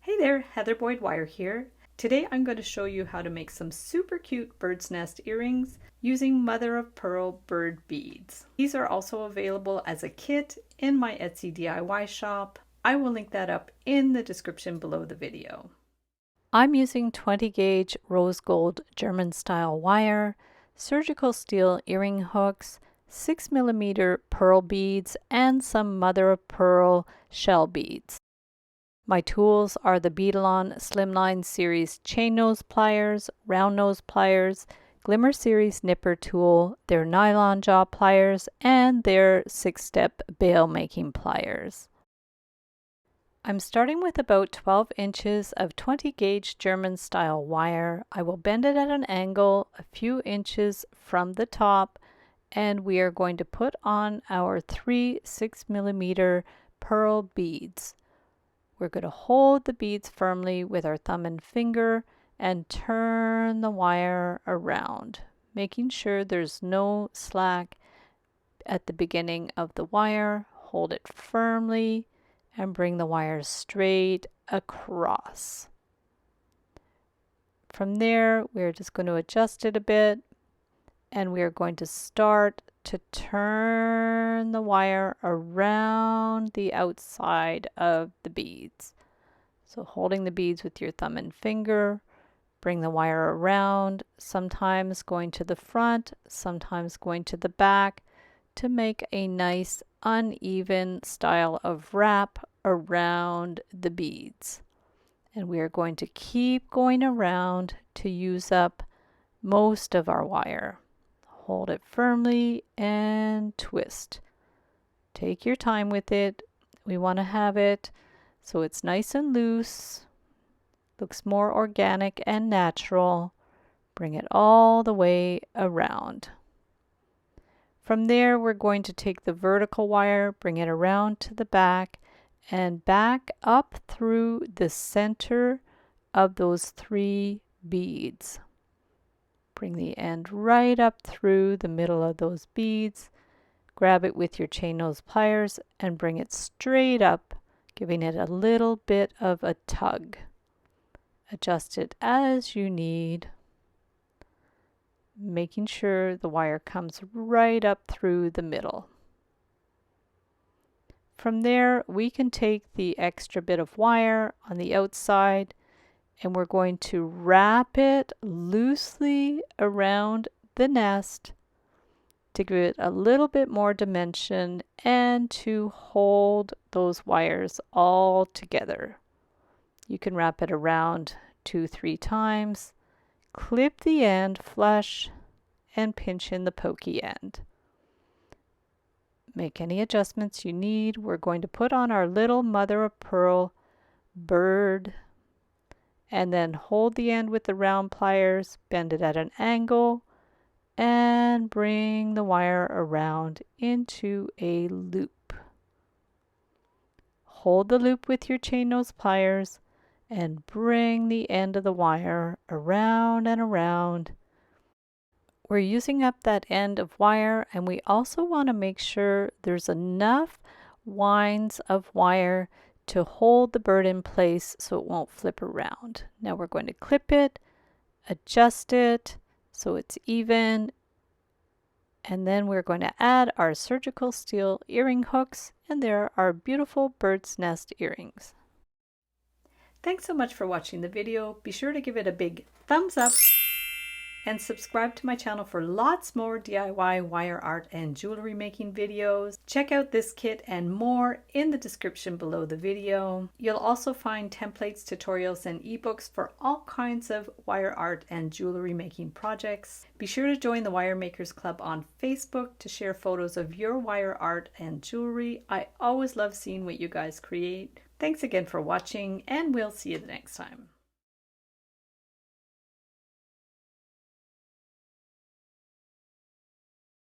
Hey there, Heather Boyd Wire here. Today I'm going to show you how to make some super cute bird's nest earrings using mother of pearl bird beads. These are also available as a kit in my Etsy DIY shop. I will link that up in the description below the video. I'm using 20 gauge rose gold German style wire, surgical steel earring hooks, 6mm pearl beads, and some mother of pearl shell beads. My tools are the Beadalon Slimline Series chain nose pliers, round nose pliers, Glimmer Series nipper tool, their nylon jaw pliers, and their 6-step bail making pliers. I'm starting with about 12 inches of 20 gauge German style wire. I will bend it at an angle a few inches from the top, and we are going to put on our 3 6mm pearl beads. We're going to hold the beads firmly with our thumb and finger and turn the wire around, making sure there's no slack at the beginning of the wire. Hold it firmly and bring the wire straight across. From there, we're just going to adjust it a bit, and we are going to start to turn the wire around the outside of the beads. So holding the beads with your thumb and finger, bring the wire around, sometimes going to the front, sometimes going to the back, to make a nice uneven style of wrap around the beads. And we are going to keep going around to use up most of our wire. Hold it firmly and twist. Take your time with it. We want to have it so it's nice and loose, looks more organic and natural. Bring it all the way around. From there, we're going to take the vertical wire, bring it around to the back, and back up through the center of those 3 beads. Bring the end right up through the middle of those beads. Grab it with your chain nose pliers and bring it straight up, giving it a little bit of a tug. Adjust it as you need, making sure the wire comes right up through the middle. From there, we can take the extra bit of wire on the outside, and we're going to wrap it loosely around the nest to give it a little bit more dimension and to hold those wires all together. You can wrap it around 2-3 times, clip the end flush, and pinch in the pokey end. Make any adjustments you need. We're going to put on our little mother of pearl bird, and then hold the end with the round pliers, bend it at an angle, and bring the wire around into a loop. Hold the loop with your chain nose pliers and bring the end of the wire around and around. We're using up that end of wire, and we also want to make sure there's enough winds of wire to hold the bird in place so it won't flip around. Now we're going to clip it, adjust it so it's even, and then we're going to add our surgical steel earring hooks, and there are beautiful bird's nest earrings. Thanks so much for watching the video. Be sure to give it a big thumbs up and subscribe to my channel for lots more DIY wire art and jewelry making videos. Check out this kit and more in the description below the video. You'll also find templates, tutorials, and ebooks for all kinds of wire art and jewelry making projects. Be sure to join the Wire Makers Club on Facebook to share photos of your wire art and jewelry. I always love seeing what you guys create. Thanks again for watching, and we'll see you the next time.